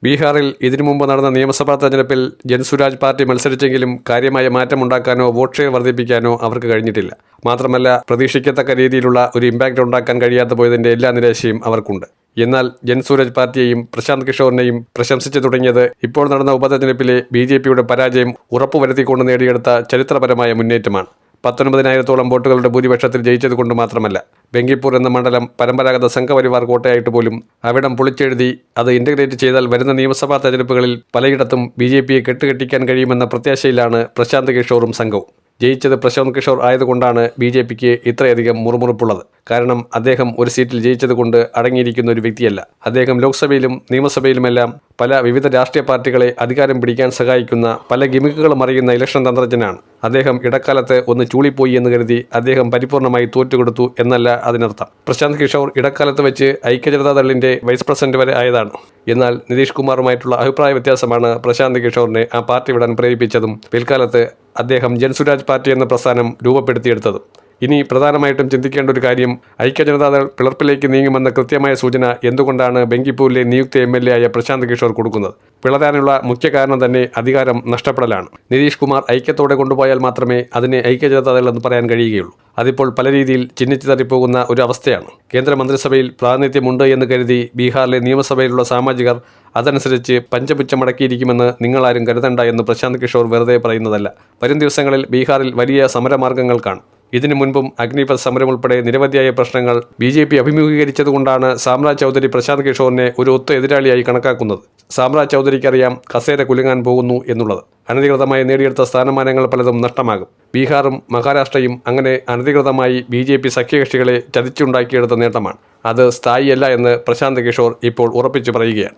ബീഹാറിൽ ഇതിനു മുമ്പ് നടന്ന നിയമസഭാ തെരഞ്ഞെടുപ്പിൽ ജൻസുരാജ് പാർട്ടി മത്സരിച്ചെങ്കിലും കാര്യമായ മാറ്റമുണ്ടാക്കാനോ വോട്ട് ഷെയർ വർദ്ധിപ്പിക്കാനോ അവർക്ക് കഴിഞ്ഞിട്ടില്ല. മാത്രമല്ല, പ്രതീക്ഷിക്കത്തക്ക രീതിയിലുള്ള ഒരു ഇമ്പാക്റ്റ് ഉണ്ടാക്കാൻ കഴിയാതെ പോയതിൻ്റെ എല്ലാ നിരാശയും അവർക്കുണ്ട്. എന്നാൽ ജൻസുരാജ് പാർട്ടിയെയും പ്രശാന്ത് കിഷോറിനെയും പ്രശംസിച്ചു തുടങ്ങിയത് ഇപ്പോൾ നടന്ന ഉപതെരഞ്ഞെടുപ്പിലെ BJPയുടെ പരാജയം ഉറപ്പുവരുത്തിക്കൊണ്ട് നേടിയെടുത്ത ചരിത്രപരമായ മുന്നേറ്റമാണ്. 19,000-ഓളം വോട്ടുകളുടെ ഭൂരിപക്ഷത്തിൽ ജയിച്ചതുകൊണ്ട് മാത്രമല്ല, ബംഗിപ്പൂർ എന്ന മണ്ഡലം പരമ്പരാഗത സംഘപരിവാർ കോട്ടയായിട്ട് പോലും അവിടം പൊളിച്ചെഴുതി അത് ഇൻ്റഗ്രേറ്റ് ചെയ്താൽ വരുന്ന നിയമസഭാ തെരഞ്ഞെടുപ്പുകളിൽ പലയിടത്തും BJPയെ കെട്ടുകെട്ടിക്കാൻ കഴിയുമെന്ന പ്രത്യാശയിലാണ് പ്രശാന്ത് കിഷോറും സംഘവും. ജയിച്ചത് പ്രശാന്ത് കിഷോർ ആയതുകൊണ്ടാണ് BJPക്ക് ഇത്രയധികം മുറുമുറുപ്പുള്ളത്. കാരണം അദ്ദേഹം ഒരു സീറ്റിൽ ജയിച്ചതുകൊണ്ട് അടങ്ങിയിരിക്കുന്ന ഒരു വ്യക്തിയല്ല. അദ്ദേഹം ലോക്സഭയിലും നിയമസഭയിലുമെല്ലാം പല വിവിധ രാഷ്ട്രീയ പാർട്ടികളെ അധികാരം പിടിക്കാൻ സഹായിക്കുന്ന പല ഗിമിക്കുകളും അറിയുന്ന ഇലക്ഷൻ തന്ത്രജ്ഞനാണ്. അദ്ദേഹം ഇടക്കാലത്ത് ഒന്ന് ചൂളിപ്പോയി എന്ന് കരുതി അദ്ദേഹം പരിപൂർണമായി തോറ്റുകൊടുത്തു എന്നല്ല അതിനർത്ഥം. പ്രശാന്ത് കിഷോർ ഇടക്കാലത്ത് വെച്ച് ഐക്യജനതാദളിൻ്റെ വൈസ് പ്രസിഡന്റ് വരെ ആയതാണ്. എന്നാൽ നിതീഷ് കുമാറുമായിട്ടുള്ള അഭിപ്രായ വ്യത്യാസമാണ് പ്രശാന്ത് കിഷോറിനെ ആ പാർട്ടി വിടാൻ പ്രേരിപ്പിച്ചതും പിൽക്കാലത്ത് അദ്ദേഹം ജൻസുരാജ് പാർട്ടി എന്ന പ്രസ്ഥാനം രൂപപ്പെടുത്തിയെടുത്തതും. ഇനി പ്രധാനമായിട്ടും ചിന്തിക്കേണ്ട ഒരു കാര്യം, ഐക്യജനതാദൾ പിളർപ്പിലേക്ക് നീങ്ങുമെന്ന കൃത്യമായ സൂചന എന്തുകൊണ്ടാണ് ബംഗിപ്പൂരിലെ നിയുക്ത MLA ആയ പ്രശാന്ത് കിഷോർ കൊടുക്കുന്നത്? പിളരാനുള്ള മുഖ്യ കാരണം തന്നെ അധികാരം നഷ്ടപ്പെടലാണ്. നിതീഷ് കുമാർ ഐക്യത്തോടെ കൊണ്ടുപോയാൽ മാത്രമേ അതിനെ ഐക്യജനതാദൾ എന്ന് പറയാൻ കഴിയുകയുള്ളൂ. അതിപ്പോൾ പല രീതിയിൽ ചിഹ്നിച്ചു തട്ടിപ്പോകുന്ന ഒരു അവസ്ഥയാണ്. കേന്ദ്രമന്ത്രിസഭയിൽ പ്രാതിനിധ്യമുണ്ട് എന്ന് കരുതി ബീഹാറിലെ നിയമസഭയിലുള്ള സാമാജികർ അതനുസരിച്ച് പഞ്ചപുച്ഛമടക്കിയിരിക്കുമെന്ന് നിങ്ങളാരും കരുതണ്ട എന്ന് പ്രശാന്ത് കിഷോർ വെറുതെ പറയുന്നതല്ല. വരും ദിവസങ്ങളിൽ ബീഹാറിൽ വലിയ സമരമാർഗങ്ങൾ കാണും. ഇതിനു മുൻപും അഗ്നിപഥ് സമരം ഉൾപ്പെടെ നിരവധിയായ പ്രശ്നങ്ങൾ BJP അഭിമുഖീകരിച്ചതുകൊണ്ടാണ് സാമ്രാജ് ചൗധരി പ്രശാന്ത് കിഷോറിനെ ഒരു ഒത്ത എതിരാളിയായി കണക്കാക്കുന്നത്. സാമ്രാജ് ചൗധരിക്കറിയാം കസേര കുലുങ്ങാൻ പോകുന്നു എന്നുള്ളത്. അനധികൃതമായി നേടിയെടുത്ത സ്ഥാനമാനങ്ങൾ പലതും നഷ്ടമാകും. ബീഹാറും മഹാരാഷ്ട്രയും അങ്ങനെ അനധികൃതമായി BJP സഖ്യകക്ഷികളെ ചതിച്ചുണ്ടാക്കിയെടുത്ത നേട്ടമാണ്. അത് സ്ഥായിയല്ല എന്ന് പ്രശാന്ത് കിഷോർ ഇപ്പോൾ ഉറപ്പിച്ചു പറയുകയാണ്.